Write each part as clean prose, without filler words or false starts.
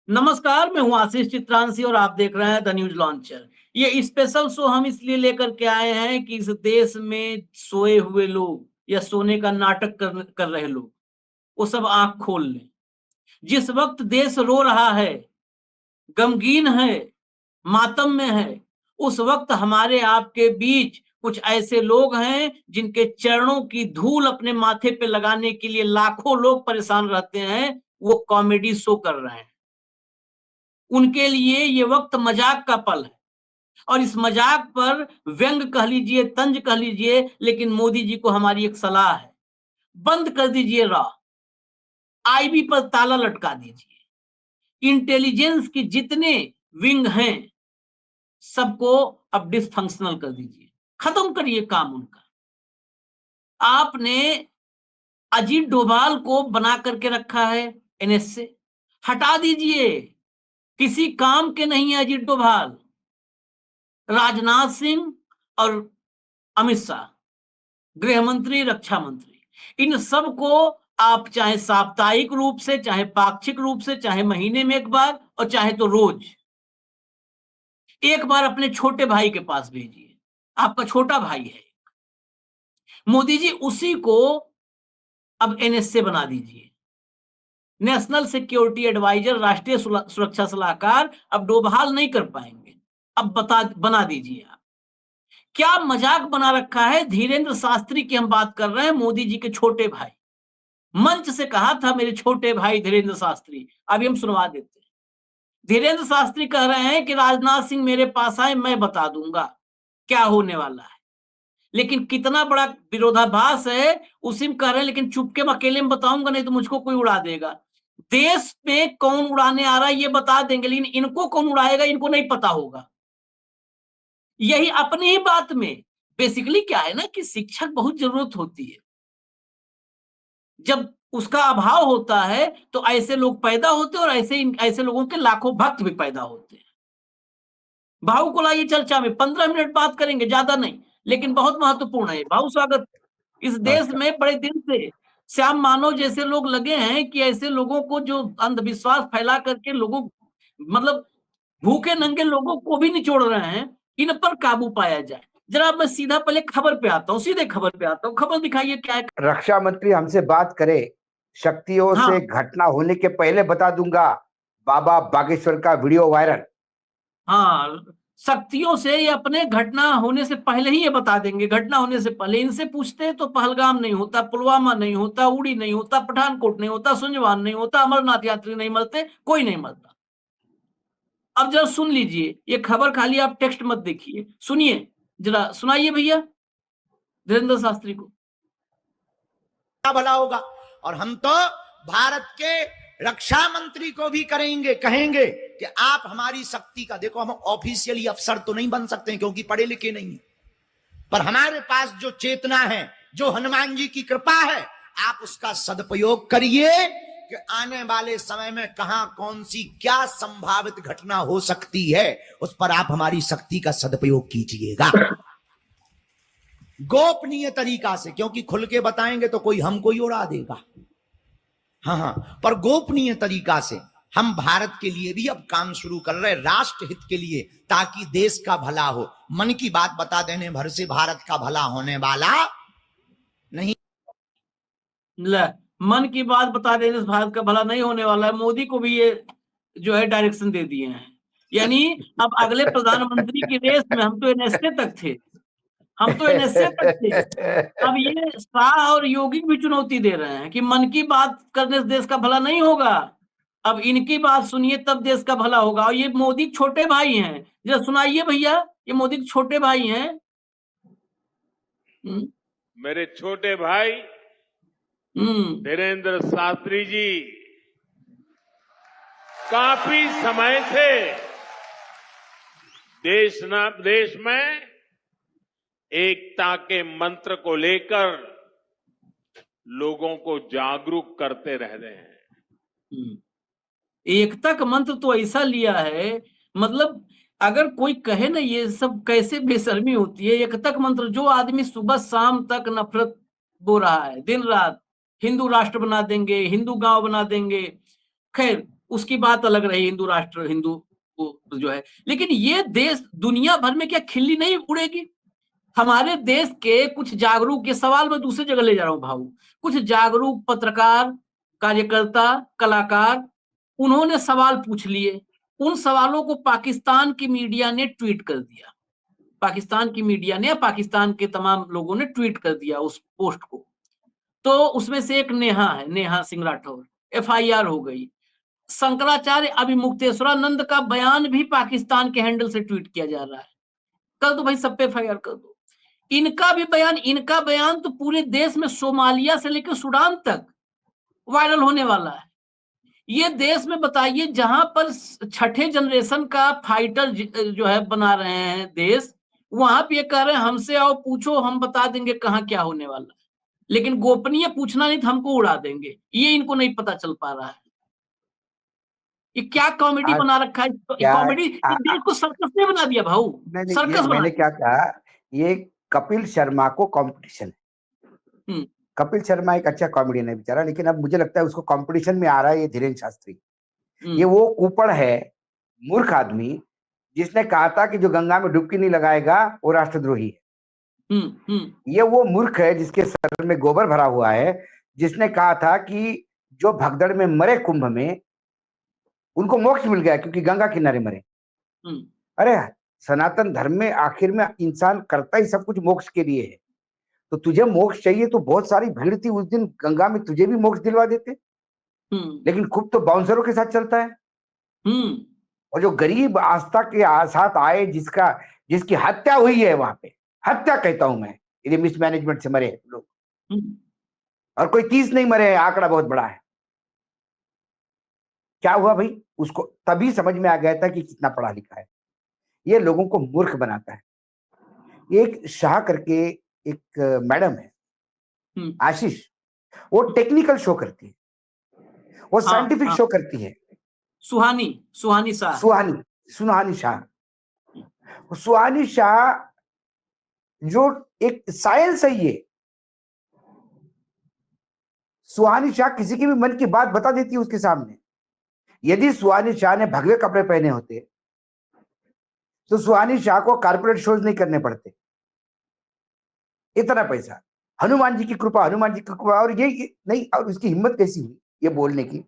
नमस्कार, मैं हूं आशीष चित्रांशी और आप देख रहे हैं द न्यूज लॉन्चर। ये स्पेशल शो हम इसलिए लेकर के आए हैं कि इस देश में सोए हुए लोग या सोने का नाटक कर रहे लोग वो सब आंख खोल लें। जिस वक्त देश रो रहा है, गमगीन है, मातम में है, उस वक्त हमारे आपके बीच कुछ ऐसे लोग हैं जिनके चरणों की धूल अपने माथे पे लगाने के लिए लाखों लोग परेशान रहते हैं। वो कॉमेडी शो कर रहे हैं। उनके लिए ये वक्त मजाक का पल है और इस मजाक पर व्यंग कह लीजिए, तंज कह लीजिए, लेकिन मोदी जी को हमारी एक सलाह है। बंद कर दीजिए राह, आईबी पर ताला लटका दीजिए। इंटेलिजेंस की जितने विंग हैं सबको अब डिसफंक्शनल कर दीजिए, खत्म करिए काम उनका। आपने अजीत डोभाल को बना करके रखा है एनएस से, हटा दीजिए। किसी काम के नहीं है अजीत डोभाल। राजनाथ सिंह और अमित शाह, गृह मंत्री, रक्षा मंत्री, इन सबको आप चाहे साप्ताहिक रूप से, चाहे पाक्षिक रूप से, चाहे महीने में एक बार और चाहे तो रोज एक बार अपने छोटे भाई के पास भेजिए। आपका छोटा भाई है मोदी जी, उसी को अब एनएसए बना दीजिए, नेशनल सिक्योरिटी एडवाइजर, राष्ट्रीय सुरक्षा सलाहकार। अब डोभाल नहीं कर पाएंगे, अब बना दीजिए आप। क्या मजाक बना रखा है। धीरेन्द्र शास्त्री की हम बात कर रहे हैं, मोदी जी के छोटे भाई। मंच से कहा था मेरे छोटे भाई धीरेन्द्र शास्त्री, अभी हम सुनवा देते हैं। धीरेन्द्र शास्त्री कह रहे हैं कि राजनाथ सिंह मेरे पास आए, मैं बता दूंगा क्या होने वाला है। लेकिन कितना बड़ा विरोधाभास है। उसी में कह रहे हैं लेकिन चुपके में अकेले में बताऊंगा, नहीं तो मुझको कोई उड़ा देगा। देश में कौन उड़ाने आ रहा है ये बता देंगे, लेकिन इनको कौन उड़ाएगा इनको नहीं पता होगा। यही अपनी ही बात में बेसिकली क्या है ना कि शिक्षक बहुत जरूरत होती है। जब उसका अभाव होता है तो ऐसे लोग पैदा होते हैं और ऐसे लोगों के लाखों भक्त भी पैदा होते हैं। भाऊ को लाइए चर्चा में, 15 मिनट बात करेंगे, ज्यादा नहीं, लेकिन बहुत महत्वपूर्ण है। भाऊ स्वागत। इस देश में बड़े दिन से श्याम मानव जैसे लोग लगे हैं कि ऐसे लोगों को जो अंधविश्वास फैला करके लोगों, मतलब भूखे नंगे लोगों को भी निचोड़ रहे हैं, इन पर काबू पाया जाए। जरा मैं सीधा पहले खबर पे आता हूँ, सीधे खबर पे आता हूँ। खबर दिखाइए क्या है। रक्षा मंत्री हमसे बात करे, शक्तियों हाँ, से घटना होने के पहले बता दूंगा, बाबा बागेश्वर का वीडियो वायरल। हाँ, शक्तियों से ये अपने घटना होने से पहले ही ये बता देंगे। घटना होने से पहले इनसे पूछते तो पहलगाम नहीं होता, पुलवामा नहीं होता, उड़ी नहीं होता, पठानकोट नहीं होता, सुंजवान नहीं होता, अमरनाथ यात्री नहीं मरते, कोई नहीं मरता। अब जरा सुन लीजिए ये खबर, खाली आप टेक्स्ट मत देखिए, सुनिए जरा, सुनाइए भैया धीरेन्द्र शास्त्री को। भला होगा। और हम तो भारत के रक्षा मंत्री को भी कहेंगे कि आप हमारी शक्ति का देखो। हम ऑफिशियली अफसर तो नहीं बन सकते क्योंकि पढ़े लिखे नहीं है, पर हमारे पास जो चेतना है, जो हनुमान जी की कृपा है, आप उसका सदुपयोग करिए कि आने वाले समय में कहां कौन सी क्या संभावित घटना हो सकती है, उस पर आप हमारी शक्ति का सदुपयोग कीजिएगा गोपनीय तरीका से, क्योंकि खुल के बताएंगे तो कोई हमको ही उड़ा देगा। हाँ, पर गोपनीय तरीका से हम भारत के लिए भी अब काम शुरू कर रहे हैं, राष्ट्र हित के लिए, ताकि देश का भला हो। मन की बात बता देने भर से भारत का भला होने वाला नहीं। मन की बात बता देने से भारत का भला नहीं होने वाला है। मोदी को भी ये जो है डायरेक्शन दे दिए हैं। यानी अब अगले प्रधानमंत्री की रेस में हम तो एनएसए तक थे, अब ये शाह और योगी भी चुनौती दे रहे हैं कि मन की बात करने से देश का भला नहीं होगा, अब इनकी बात सुनिए तब देश का भला होगा। और ये मोदी के छोटे भाई हैं, जरा सुनाइए भैया, ये मोदी के छोटे भाई हैं। मेरे छोटे भाई धीरेन्द्र शास्त्री जी काफी समय से देश में एकता के मंत्र को लेकर लोगों को जागरूक करते रह रहे हैं। एकता का मंत्र तो ऐसा लिया है, मतलब अगर कोई कहे ना ये सब कैसे बेशर्मी होती है। एकता का मंत्र, जो आदमी सुबह शाम तक नफरत बो रहा है, दिन रात हिंदू राष्ट्र बना देंगे, हिंदू गांव बना देंगे, खैर उसकी बात अलग रही, हिंदू राष्ट्र, हिंदू वो जो है, लेकिन ये देश दुनिया भर में क्या खिल्ली नहीं उड़ेगी? हमारे देश के कुछ जागरूक, ये सवाल मैं दूसरी जगह ले जा रहा हूँ भाऊ, कुछ जागरूक पत्रकार, कार्यकर्ता, कलाकार, उन्होंने सवाल पूछ लिए, उन सवालों को पाकिस्तान की मीडिया ने ट्वीट कर दिया। पाकिस्तान की मीडिया ने, पाकिस्तान के तमाम लोगों ने ट्वीट कर दिया उस पोस्ट को। तो उसमें से एक नेहा है, नेहा सिंह राठौर, एफआईआर हो गई। शंकराचार्य अभिमुक्तेश्वरानंद का बयान भी पाकिस्तान के हैंडल से ट्वीट किया जा रहा है। कर दो भाई, सब पे एफआईआर कर दो। इनका भी बयान, इनका बयान तो पूरे देश में सोमालिया से लेकर सूडान तक वायरल होने वाला है। ये देश में बताइए, जहां पर छठे जनरेशन का फाइटर जो है बना रहे हैं देश, वहां पे ये कह रहे हैं हमसे आओ पूछो, हम बता देंगे कहाँ क्या होने वाला है। लेकिन गोपनीय पूछना नहीं तो हमको उड़ा देंगे, ये इनको नहीं पता चल पा रहा है। ये क्या कॉमेडी आज बना रखा है, क्या कॉमेडी, इस देश को सर्कस ने बना दिया भाऊ, नहीं नहीं, सर्कस बना मैंने दिया। क्या कहा, ये कपिल शर्मा को कंपटीशन है। हम्म, कपिल शर्मा एक अच्छा कॉमेडियन है बेचारा, लेकिन अब मुझे लगता है उसको कंपटीशन में आ रहा है ये धीरेन्द्र शास्त्री। ये वो कुपड़ है, मूर्ख आदमी, जिसने कहा था कि जो गंगा में डुबकी नहीं लगाएगा वो राष्ट्रद्रोही है। ये वो मूर्ख है जिसके सर में गोबर भरा हुआ है, जिसने कहा था कि जो भगदड़ में मरे कुंभ में उनको मोक्ष मिल गया क्योंकि गंगा किनारे मरे। अरे सनातन धर्म में आखिर में इंसान करता ही सब कुछ मोक्ष के लिए है। तो तुझे मोक्ष चाहिए तो बहुत सारी भीड़ थी उस दिन गंगा में, तुझे भी मोक्ष दिलवा देते। लेकिन खूब तो बाउंसरों के साथ चलता है। और जो गरीब आस्था के साथ आए, जिसकी हत्या हुई है वहां पे, हत्या कहता हूं मैं, ये मिसमैनेजमेंट से मरे लोग, और कोई 30 नहीं मरे हैं, आंकड़ा बहुत बड़ा है। क्या हुआ भाई? उसको तभी समझ में आ गया था कि कितना पढ़ा लिखा है। ये लोगों को मूर्ख बनाता है। एक शाह करके एक मैडम है, आशीष, वो टेक्निकल शो करती है, वो साइंटिफिक शो करती है। सुहानी शाह, सुहानी शाह, सुहानी शाह जो एक साइंस है, ये सुहानी शाह किसी की भी मन की बात बता देती है उसके सामने। यदि सुहानी शाह ने भगवे कपड़े पहने होते तो सुहानी शाह को कारपोरेट शोज नहीं करने पड़ते। इतना पैसा, हनुमान जी की कृपा, हनुमान जी की कृपा। और ये नहीं, और उसकी हिम्मत कैसी हुई ये बोलने की?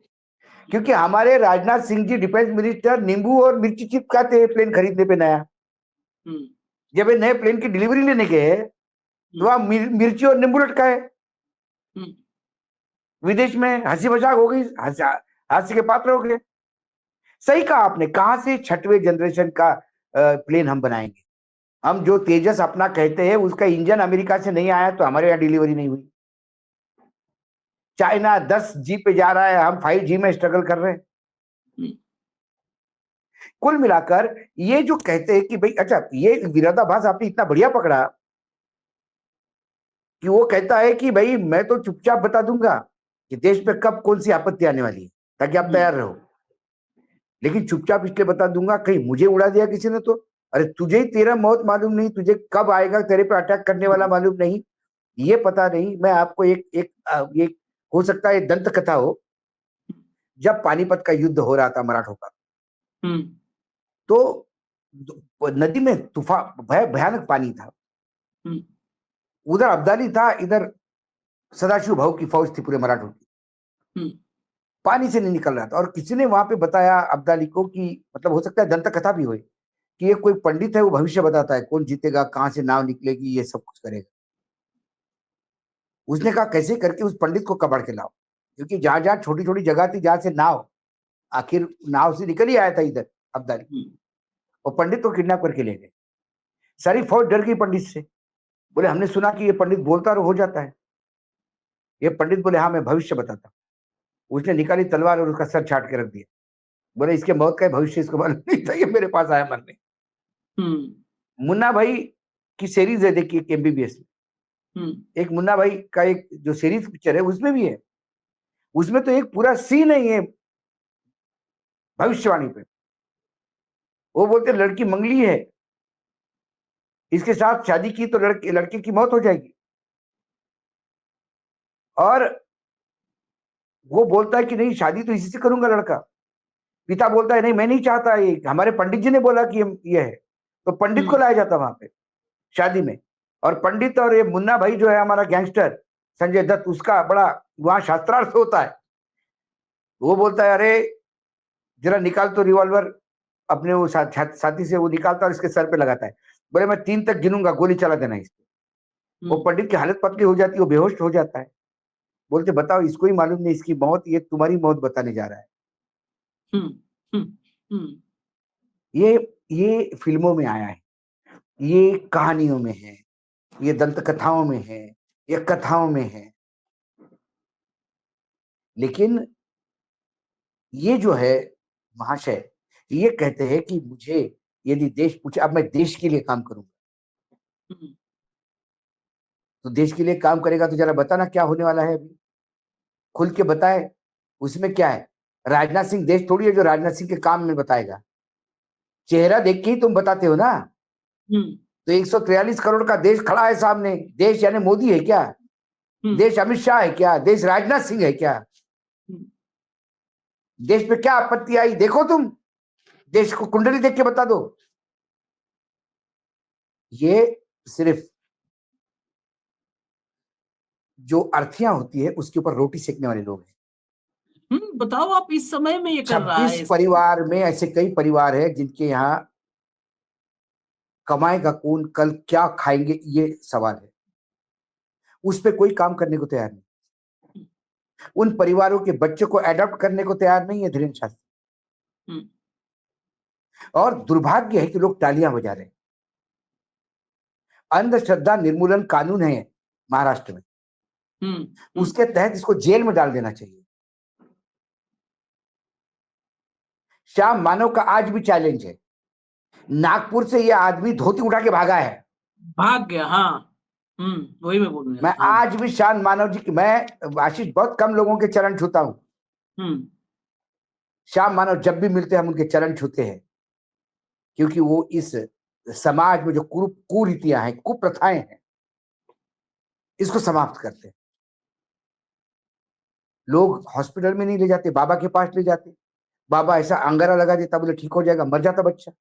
क्योंकि हमारे राजनाथ सिंह जी डिफेंस मिनिस्टर नींबू और मिर्ची चिपकाते हैं प्लेन खरीदने पे नया। जब ये नए प्लेन की डिलीवरी लेने गए तो वहां मिर्ची और नींबू लटकाए। विदेश में हंसी मजाक हो गई, हास्य के पात्र हो गए। सही कहा आपने, कहां से छठवें जनरेशन का प्लेन हम बनाएंगे? हम जो तेजस अपना कहते हैं उसका इंजन अमेरिका से नहीं आया तो हमारे यहाँ डिलीवरी नहीं हुई। चाइना 10G पे जा रहा है, हम 5G में स्ट्रगल कर रहे हैं। कुल मिलाकर ये जो कहते हैं कि भाई, अच्छा ये विरोधाभास आपने इतना बढ़िया पकड़ा कि वो कहता है कि भाई मैं तो चुपचाप बता दूंगा कि देश पे कब कौन सी आपत्ति आने वाली है ताकि आप तैयार रहो, लेकिन चुपचाप इसलिए बता दूंगा कहीं मुझे उड़ा दिया किसी ने तो। अरे तुझे ही तेरा मौत मालूम नहीं, तुझे कब आएगा, तेरे पे अटैक करने वाला मालूम नहीं, ये पता नहीं। मैं आपको ये हो सकता है दंत कथा हो। जब पानीपत का युद्ध हो रहा था मराठों का, तो नदी में तूफान, भयानक पानी था। उधर अब्दाली था, इधर सदाशिव भाऊ की फौज थी पूरे मराठों की। पानी से नहीं निकल रहा था, और किसी ने वहां पे बताया अब्दाली को कि, मतलब हो सकता है दंत कथा भी हो, कि ये कोई पंडित है, वो भविष्य बताता है कौन जीतेगा, कहां से नाव निकलेगी, ये सब कुछ करेगा। उसने कहा कैसे करके उस पंडित को कबाड़ के लाओ, क्योंकि जहां जहां छोटी छोटी जगह थी जहां से नाव, आखिर नाव से निकल ही आया था इधर अब्दाली, और पंडित को किडनैप करके ले गए। सारी फौज डर गई पंडित से, बोले हमने सुना कि ये पंडित बोलता हो जाता है। ये पंडित बोले हाँ मैं भविष्य बताता। उसने निकाली तलवार और उसका सर छाट के रख दिया। बोले इसके मौत का भविष्य इसको मालूम नहीं था, ये मेरे पास आया मरने। मुन्ना भाई की सीरीज है देखिए MBBS में, एक मुन्ना भाई का एक जो सीरीज पिक्चर है उसमें भी है, उसमें तो एक पूरा सीन है ये भविष्यवाणी पे। वो बोलते लड़की मंगली है, इसके साथ शादी की तो लड़के की मौत हो जाएगी। और वो बोलता है कि नहीं शादी तो इसी से करूंगा लड़का, पिता बोलता है नहीं मैं नहीं चाहता, ये हमारे पंडित जी ने बोला कि ये है, तो पंडित को लाया जाता वहां पे शादी में। और पंडित और ये मुन्ना भाई जो है हमारा गैंगस्टर संजय दत्त, उसका बड़ा वहां शास्त्रार्थ होता है। वो बोलता है अरे जरा निकाल तो रिवॉल्वर, अपने वो साथी से वो निकालता और इसके सर पे लगाता है। बोले मैं 3 तक गिनूंगा, गोली चला देना इस पे। वो पंडित की हालत पतली हो जाती है, वो बेहोश हो जाता है। बोलते बताओ इसको ही मालूम नहीं इसकी मौत, ये तुम्हारी मौत बताने जा रहा है। ये फिल्मों में आया है, ये कहानियों में है, ये दंत कथाओं में है, ये कथाओं में है। लेकिन ये जो है महाशय, ये कहते हैं कि मुझे यदि देश पूछे, अब मैं देश के लिए काम करूंगा, तो देश के लिए काम करेगा तो जरा बताना क्या होने वाला है, अभी खुल के बताए। उसमें क्या है? राजनाथ सिंह देश थोड़ी है जो राजनाथ सिंह के काम में बताएगा। चेहरा देख के ही तुम बताते हो ना। तो 143 करोड़ का देश खड़ा है सामने। देश यानी मोदी है क्या? देश अमित शाह है क्या? देश राजनाथ सिंह है क्या? देश पे क्या आपत्ति आई देखो तुम, देश को कुंडली देख के बता दो। ये सिर्फ जो अर्थियां होती है उसके ऊपर रोटी सेकने वाले लोग हैं। बताओ आप इस समय में ये कर रहा है। 26 परिवार में ऐसे कई परिवार है जिनके यहाँ कमाएगा कौन, कल क्या खाएंगे, ये सवाल है। उस पे कोई काम करने को तैयार नहीं। उन परिवारों के बच्चों को एडॉप्ट करने को तैयार नहीं है धीरेन्द्र शास्त्री। और दुर्भाग्य है कि लोग तालियां बजा रहे हैं। अंधश्रद्धा निर्मूलन कानून है महाराष्ट्र में, उसके तहत इसको जेल में डाल देना चाहिए। श्याम मानव का आज भी चैलेंज है। नागपुर से यह आदमी धोती उठा के भागा है, भाग गया। हाँ, वही मैं बोल रहा मैं आज भी श्याम मानव जी की, मैं आशीष बहुत कम लोगों के चरण छूता हूं। श्याम मानव जब भी मिलते हैं हम उनके चरण छूते हैं, क्योंकि वो इस समाज में जो कुरीतियां हैं, कुप्रथाएं हैं, इसको समाप्त करते हैं। लोग हॉस्पिटल में नहीं ले जाते, बाबा के पास ले जाते। बाबा ऐसा अंगारा लगा देता, बोले ठीक हो जाएगा, मर जाता बच्चा।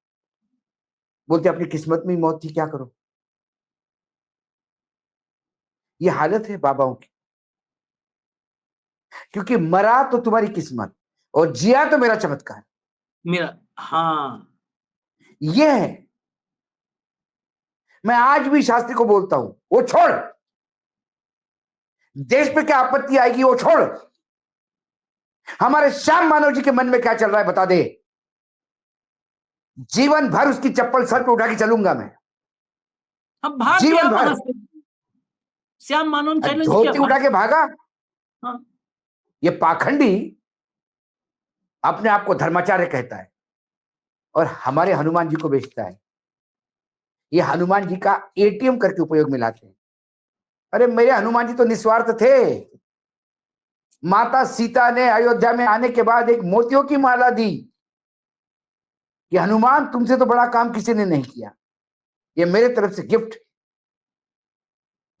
बोलते अपनी किस्मत में ही मौत थी, क्या करो। ये हालत है बाबाओं की, क्योंकि मरा तो तुम्हारी किस्मत और जिया तो मेरा चमत्कार, मेरा। हाँ, ये है। मैं आज भी शास्त्री को बोलता हूं, वो छोड़, देश पे क्या आपत्ति आएगी वो छोड़, हमारे श्याम मानव जी के मन में क्या चल रहा है बता दे। जीवन भर उसकी चप्पल सर पे उठा के चलूंगा मैं। अब भाग जीवन गया भर वहां से। श्याम मानव चैलेंज धोती उठा के भागा। हाँ। ये पाखंडी अपने आप को धर्माचार्य कहता है और हमारे हनुमान जी को बेचता है। ये हनुमान जी का एटीएम करके उपयोग में लाते हैं। अरे मेरे हनुमान जी तो निस्वार्थ थे। माता सीता ने अयोध्या में आने के बाद एक मोतियों की माला दी कि हनुमान तुमसे तो बड़ा काम किसी ने नहीं किया, ये मेरे तरफ से गिफ्ट।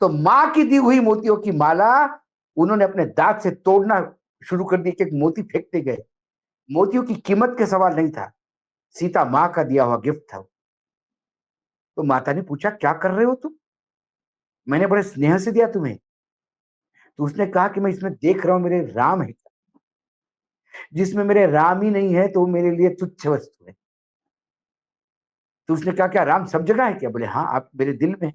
तो मां की दी हुई मोतियों की माला उन्होंने अपने दांत से तोड़ना शुरू कर दी, एक मोती फेंकते गए। मोतियों की कीमत के सवाल नहीं था, सीता मां का दिया हुआ गिफ्ट था। तो माता ने पूछा क्या कर रहे हो तुम, मैंने बड़े स्नेह से दिया तुम्हें। तो उसने कहा कि मैं इसमें देख रहा हूं मेरे राम है, जिसमें मेरे राम ही नहीं है तो मेरे लिए तुच्छ वस्तु है। तो उसने कहा क्या राम सब जगह है क्या? बोले हाँ, आप मेरे दिल में।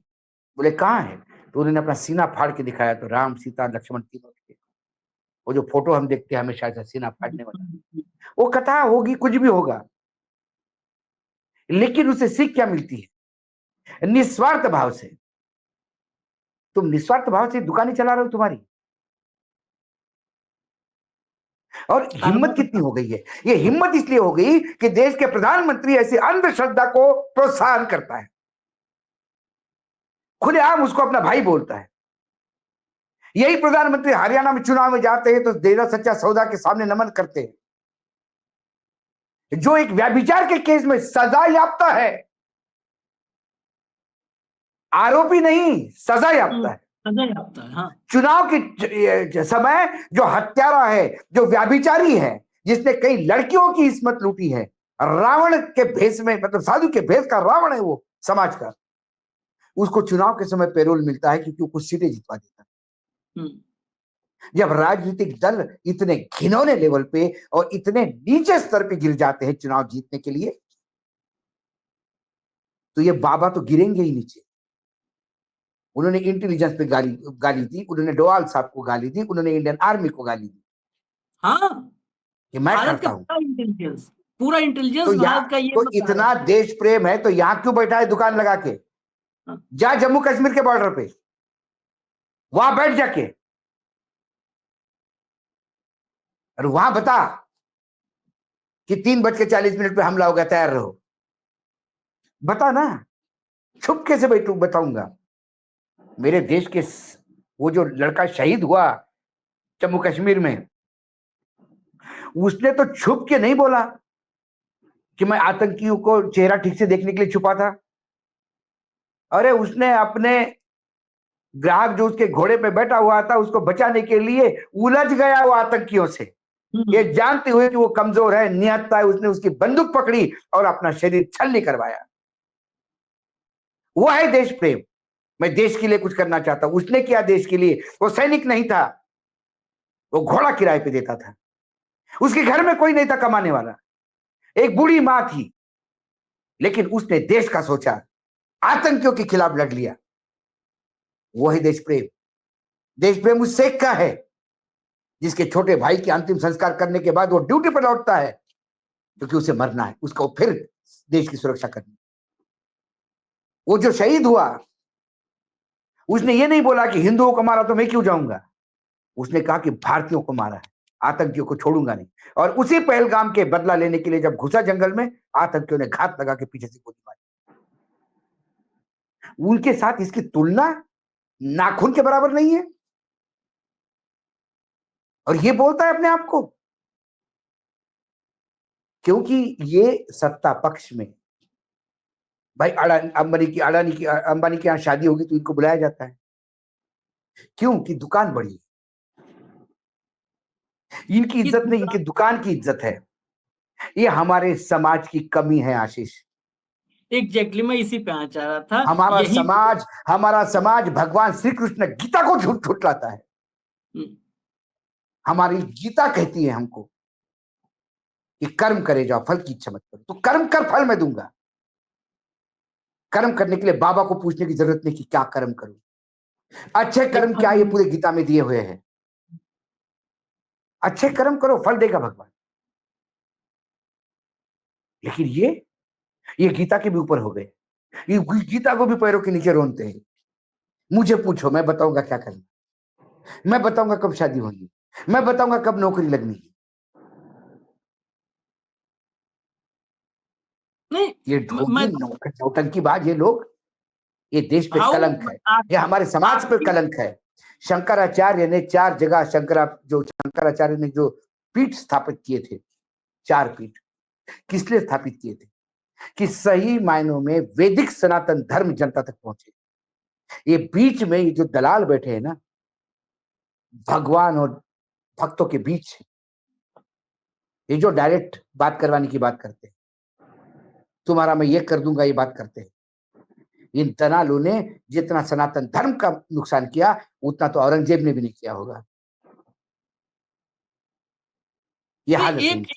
बोले कहाँ है? तो उन्होंने अपना सीना फाड़ के दिखाया, तो राम सीता लक्ष्मण तीनों थे। वो जो फोटो हम देखते हैं हमेशा ऐसा सीना फाड़ने वाला, वो कथा होगी, कुछ भी होगा, लेकिन उसे सीख क्या मिलती है? निस्वार्थ भाव से। तुम निस्वार्थ भाव से दुकानें चला रहे हो तुम्हारी, और हिम्मत कितनी हो गई है? ये हिम्मत इसलिए हो गई कि देश के प्रधानमंत्री ऐसी अंधश्रद्धा को प्रोत्साहन करता है, खुलेआम उसको अपना भाई बोलता है। यही प्रधानमंत्री हरियाणा में चुनाव में जाते हैं तो डेरा सच्चा सौदा के सामने नमन करते हैं, जो एक व्यभिचार के केस में सजा याफ्ता है, आरोपी नहीं, सजा याफ्ता है। हाँ। चुनाव के समय जो हत्यारा है, जो व्यभिचारी है, जिसने कई लड़कियों की इस्मत लूटी है, रावण के भेष में, मतलब साधु के भेष का रावण है वो समाज का, उसको चुनाव के समय पेरोल मिलता है क्योंकि वो कुछ सीटें जितवा देता है। जब राजनीतिक दल इतने घिनौने लेवल पे और इतने नीचे स्तर पे गिर जाते हैं चुनाव जीतने के लिए, तो ये बाबा तो गिरेंगे ही नीचे। उन्होंने इंटेलिजेंस पे गाली दी, उन्होंने डोवाल साहब को गाली दी, उन्होंने इंडियन आर्मी को गाली दी। हाँ, कि मैं भारत करता का हूं। पूरा इंटेलिजेंस तो भारत का ये तो बता इतना है। देश प्रेम है तो यहां क्यों बैठा है दुकान लगा के? जा जम्मू कश्मीर के बॉर्डर पे, वहां बैठ जाके और वहां बता कि 3:40 पे हमला हो गया, तैयार रहो। बता ना, छुप कैसे बताऊंगा? मेरे देश के वो जो लड़का शहीद हुआ जम्मू कश्मीर में, उसने तो छुप के नहीं बोला कि मैं आतंकियों को चेहरा ठीक से देखने के लिए छुपा था। अरे उसने अपने ग्राहक जो उसके घोड़े पे बैठा हुआ था उसको बचाने के लिए उलझ गया वो आतंकियों से, ये जानते हुए कि वो कमजोर है, निहत्था है। उसने उसकी बंदूक पकड़ी और अपना शरीर छलनी करवाया। वो है देश प्रेम। मैं देश के लिए कुछ करना चाहता हूं। उसने किया देश के लिए। वो सैनिक नहीं था, वो घोड़ा किराए पे देता था। उसके घर में कोई नहीं था कमाने वाला, एक बूढ़ी मां थी, लेकिन उसने देश का सोचा, आतंकियों के खिलाफ लड़ लिया। वो है देश प्रेम। देश प्रेम उस शेख का है जिसके छोटे भाई के अंतिम संस्कार करने के बाद वो ड्यूटी पर लौटता है क्योंकि उसे मरना है, उसको फिर देश की सुरक्षा करनी। वो जो शहीद हुआ, उसने ये नहीं बोला कि हिंदुओं को मारा तो मैं क्यों जाऊंगा। उसने कहा कि भारतीयों को मारा है, आतंकियों को छोड़ूंगा नहीं। और उसी पहलगाम के बदला लेने के लिए जब घुसा जंगल में, आतंकियों ने घात लगा के पीछे से गोली मारी। उनके साथ इसकी तुलना नाखून के बराबर नहीं है। और ये बोलता है अपने आप को क्योंकि ये सत्ता पक्ष में, भाई अंबानी के यहाँ शादी होगी तो इनको बुलाया जाता है। क्यों? कि दुकान बड़ी है। इनकी इज्जत नहीं, इनकी दुकान की इज्जत है। ये हमारे समाज की कमी है आशीष। एग्जैक्टली, मैं इसी पे आना चाह रहा था। हमारा समाज भगवान श्री कृष्ण गीता को झूठ झुठलाता है। हमारी गीता कहती है हमको कि कर्म करे जाओ, फल की इच्छा मत करो। तो कर्म कर, फल मैं दूंगा। कर्म करने के लिए बाबा को पूछने की जरूरत नहीं कि क्या कर्म करूं। अच्छे कर्म क्या ये पूरे गीता में दिए हुए हैं। अच्छे कर्म करो, फल देगा भगवान। लेकिन ये गीता के भी ऊपर हो गए। ये गीता को भी पैरों के नीचे रोनते हैं। मुझे पूछो, मैं बताऊंगा क्या करना, मैं बताऊंगा कब शादी होगी, मैं बताऊंगा कब नौकरी लगनी है। नहीं, ये ढोंगी नौटंकीबाज, ये लोग, ये देश पे कलंक है, ये हमारे समाज पे कलंक है। शंकराचार्य ने 4 जगह शंकराचार्य ने जो पीठ स्थापित किए थे, 4 पीठ किसलिए स्थापित किए थे? कि सही मायनों में वैदिक सनातन धर्म जनता तक पहुंचे। ये बीच में ये जो दलाल बैठे हैं ना, भगवान और भक्तों के बीच, ये जो डायरेक्ट बात करवाने की बात करते हैं, तुम्हारा मैं ये कर दूंगा, ये बात करते हैं। इन दलालों ने जितना सनातन धर्म का नुकसान किया, उतना तो औरंगजेब ने भी नहीं किया होगा। ये हालत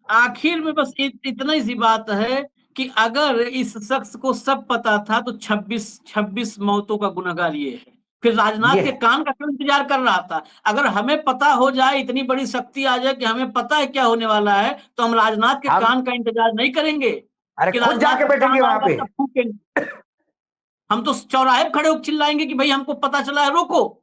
आखिर में बस इतना ही सी बात है कि अगर इस शख्स को सब पता था तो 26 मौतों का गुनहगार ये है। फिर राजनाथ के कान का क्यों इंतजार कर रहा था? अगर हमें पता हो जाए, इतनी बड़ी शक्ति आ जाए कि हमें पता है क्या होने वाला है, तो हम राजनाथ के कान का इंतजार नहीं करेंगे। अरे खुद जाके बैठेंगे वहां पे। हम तो चौराहे पर खड़े होकर चिल्लाएंगे कि भाई हमको पता चला है, रोको।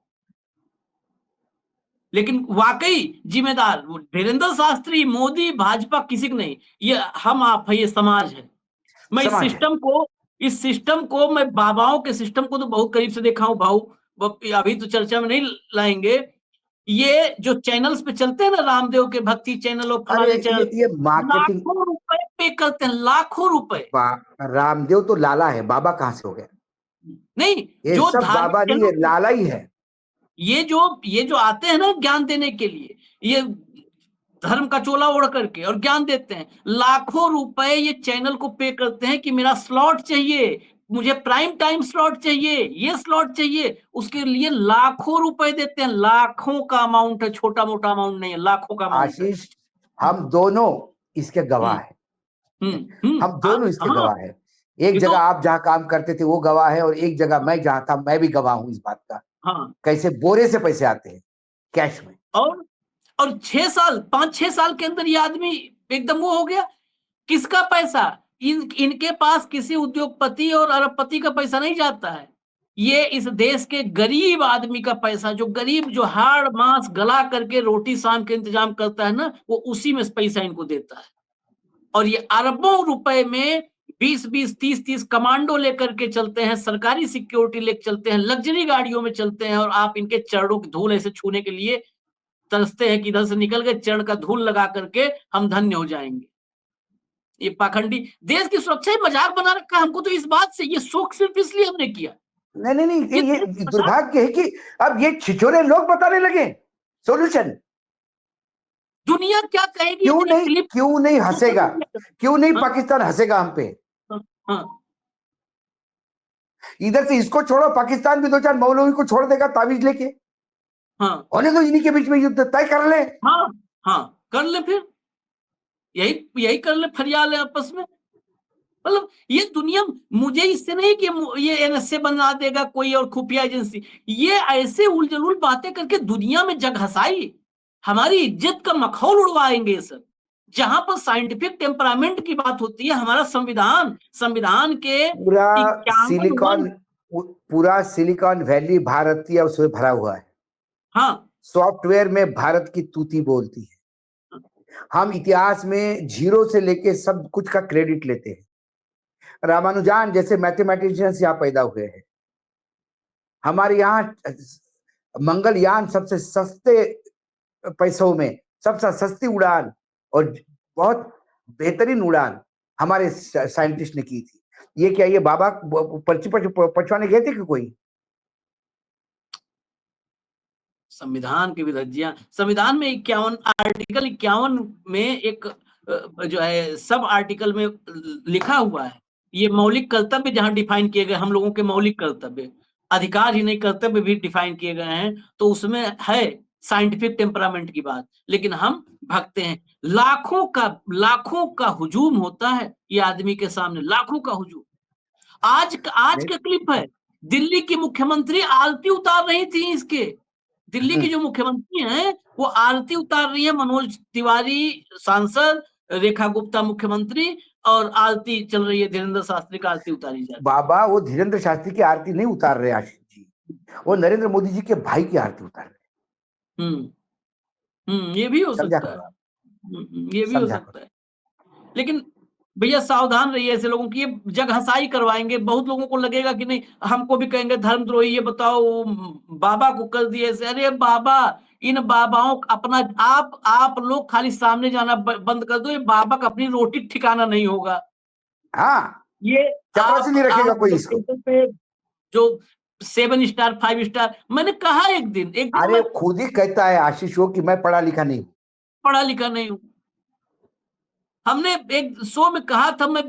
लेकिन वाकई जिम्मेदार धीरेन्द्र शास्त्री, मोदी, भाजपा किसी को नहीं, ये हम आप है, ये समाज है। मैं इस सिस्टम को मैं बाबाओं के सिस्टम को तो बहुत करीब से देखा हूं भाऊ, अभी तो चर्चा में नहीं लाएंगे। ये जो चैनल्स पे चलते हैं ना, रामदेव के भक्ति चैनल और फलाने चैनल, ये मार्केटिंग, लाखों रुपए पे करते हैं, लाखों रुपए। रामदेव तो लाला है, बाबा कहां से हो गया? नहीं, ये जो सब बाबा नहीं, ये लाला ही है। ये जो आते हैं ना ज्ञान देने के लिए, ये धर्म का चोला ओढ़ करके और ज्ञान देते हैं। लाखों रुपए ये चैनल को पे करते हैं कि मेरा स्लॉट चाहिए, मुझे प्राइम टाइम स्लॉट चाहिए, ये स्लॉट चाहिए, उसके लिए लाखों रुपए देते हैं। लाखों का अमाउंट है, छोटा मोटा अमाउंट नहीं है, लाखों का अमाउंट है। आशीष, हम दोनों इसके गवाह हैं। हम दोनों इसके हाँ, गवाह हैं। एक ये जगह तो आप जहाँ काम करते थे वो गवाह है, और एक जगह मैं जहाँ था मैं भी गवाह हूँ इस बात का। हाँ, कैसे बोरे से पैसे आते हैं कैश में। और 6 साल 5-6 साल के अंदर ये आदमी एकदम वो हो गया। किसका पैसा? इनके पास किसी उद्योगपति और अरबपति का पैसा नहीं जाता है। ये इस देश के गरीब आदमी का पैसा, जो गरीब, जो हाड़ मांस गला करके रोटी शाम के इंतजाम करता है ना, वो उसी में से पैसा इनको देता है। और ये अरबों रुपए में 20-20, 30-30 कमांडो लेकर के चलते हैं, सरकारी सिक्योरिटी लेकर चलते हैं, लग्जरी गाड़ियों में चलते हैं, और आप इनके चरणों की धूल ऐसे छूने के लिए तरसते हैं कि इधर से निकल गए, चरण का धूल लगा करके हम धन्य हो जाएंगे। ये पाखंडी देश की सुरक्षा ही मजाक बना रखा है हमको। तो इस बात से ये शोक सिर्फ इसलिए हमने किया। नहीं, ये दुर्भाग्य है कि अब ये छिछोरे लोग बताने लगे सॉल्यूशन। दुनिया क्या कहेगी? क्यों नहीं हंसेगा? क्यों नहीं पाकिस्तान हंसेगा हम पे? हाँ, इधर से इसको छोड़ो, पाकिस्तान भी 2-4 मौलवी को छोड़ देगा ताबीज लेके। हाँ, होने दो, इन्हीं के बीच में युद्ध तय कर ले। हाँ, कर ले, फिर यही कर ले, फरिया ले आपस में। मतलब ये दुनिया, मुझे इससे नहीं कि ये एनएसए बना देगा कोई और खुफिया एजेंसी, ये ऐसे उलझुल बातें करके दुनिया में जग हंसाई, हमारी इज्जत का मखौल उड़वाएंगे सर। जहां पर साइंटिफिक टेम्परामेंट की बात होती है, हमारा संविधान के पूरा सिलिकॉन वैली भारतीय उसमें भरा हुआ है। हाँ, सॉफ्टवेयर में भारत की तूती बोलती है। हम इतिहास में जीरो से लेके सब कुछ का क्रेडिट लेते हैं। रामानुजान जैसे मैथमेटिशियंस यहाँ पैदा हुए हैं। हमारे यहाँ मंगलयान सबसे सस्ते पैसों में सबसे सस्ती उड़ान और बहुत बेहतरीन उड़ान हमारे साइंटिस्ट ने की थी। ये क्या ये बाबा पर्ची पछवाने गए थे कि कोई? संविधान की विधज्जियां, संविधान में 51 आर्टिकल 51 में एक जो है सब आर्टिकल में लिखा हुआ है, ये मौलिक कर्तव्य जहां डिफाइन किए गए, हम लोगों के मौलिक कर्तव्य, अधिकार ही नहीं कर्तव्य भी डिफाइन किए गए हैं, तो उसमें है साइंटिफिक टेम्परामेंट की बात। लेकिन हम भगते हैं। लाखों का हुजूम होता है ये आदमी के सामने, लाखों का हुजूम। आज का क्लिप है, दिल्ली की मुख्यमंत्री आरती उतार रही थी इसके। दिल्ली की जो मुख्यमंत्री हैं वो आरती उतार रही है, मनोज तिवारी सांसद, रेखा गुप्ता मुख्यमंत्री, और आरती चल रही है, धीरेन्द्र शास्त्री का आरती उतारी जा रही है। बाबा वो धीरेन्द्र शास्त्री की आरती नहीं उतार रहे आशीष जी, वो नरेंद्र मोदी जी के भाई की आरती उतार रहे। ये भी हो सकता है, ये भी हो सकता है। लेकिन भैया सावधान रहिए ऐसे लोगों की, ये जग हंसाई करवाएंगे। बहुत लोगों को लगेगा कि नहीं, हमको भी कहेंगे धर्मद्रोही, ये बताओ बाबा को कर दिए ऐसे। अरे बाबा, इन बाबाओं अपना आप लोग खाली सामने जाना बंद कर दो, ये बाबा का अपनी रोटी ठिकाना नहीं होगा। हाँ, ये नहीं रखेगा कोई इसको। जो 7 स्टार 5 स्टार, मैंने कहा एक दिन अरे खुद ही कहता है आशीष वो कि मैं पढ़ा लिखा नहीं हूँ। हमने एक शो में कहा था, मैं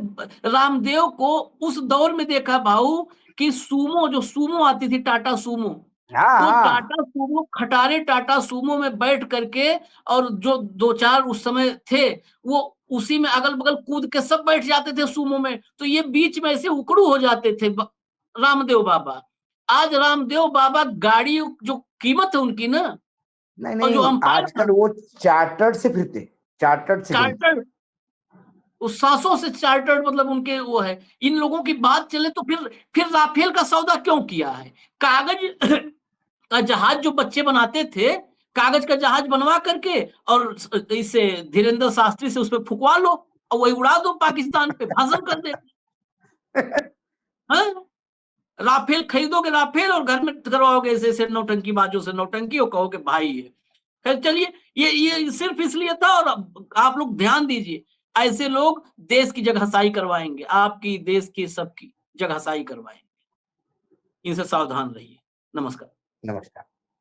रामदेव को उस दौर में देखा भाऊ कि जो सूमो आती थी, टाटा सूमो, तो टाटा सूमो, खटारे टाटा सूमो में बैठ करके, और जो 2-4 उस समय थे वो उसी में अगल बगल कूद के सब बैठ जाते थे सूमो में, तो ये बीच में ऐसे उकड़ू हो जाते थे रामदेव बाबा। आज रामदेव बाबा गाड़ी जो कीमत है उनकी ना, नहीं, आजकल वो चार्टर्ड से फिरते, चार्टर्ड उस 700 से चार्टर्ड, मतलब उनके वो है। इन लोगों की बात चले तो फिर राफेल का सौदा क्यों किया है? कागज का जहाज जो बच्चे बनाते थे, कागज का जहाज बनवा करके और इसे धीरेन्द्र शास्त्री से उस पर फुकवा लो और वही उड़ा दो, पाकिस्तान पे भाषण कर दे। राफेल खरीदोगे, राफेल, और घर में करवाओगे ऐसे नौटंकी बाजों से नौटंकी, और कहोगे भाई है। खैर चलिए, ये सिर्फ इसलिए था, और आप लोग ध्यान दीजिए, ऐसे लोग देश की जगहसाई करवाएंगे, आपकी, देश की, सबकी जगहसाई करवाएंगे। इनसे सावधान रहिए। नमस्कार।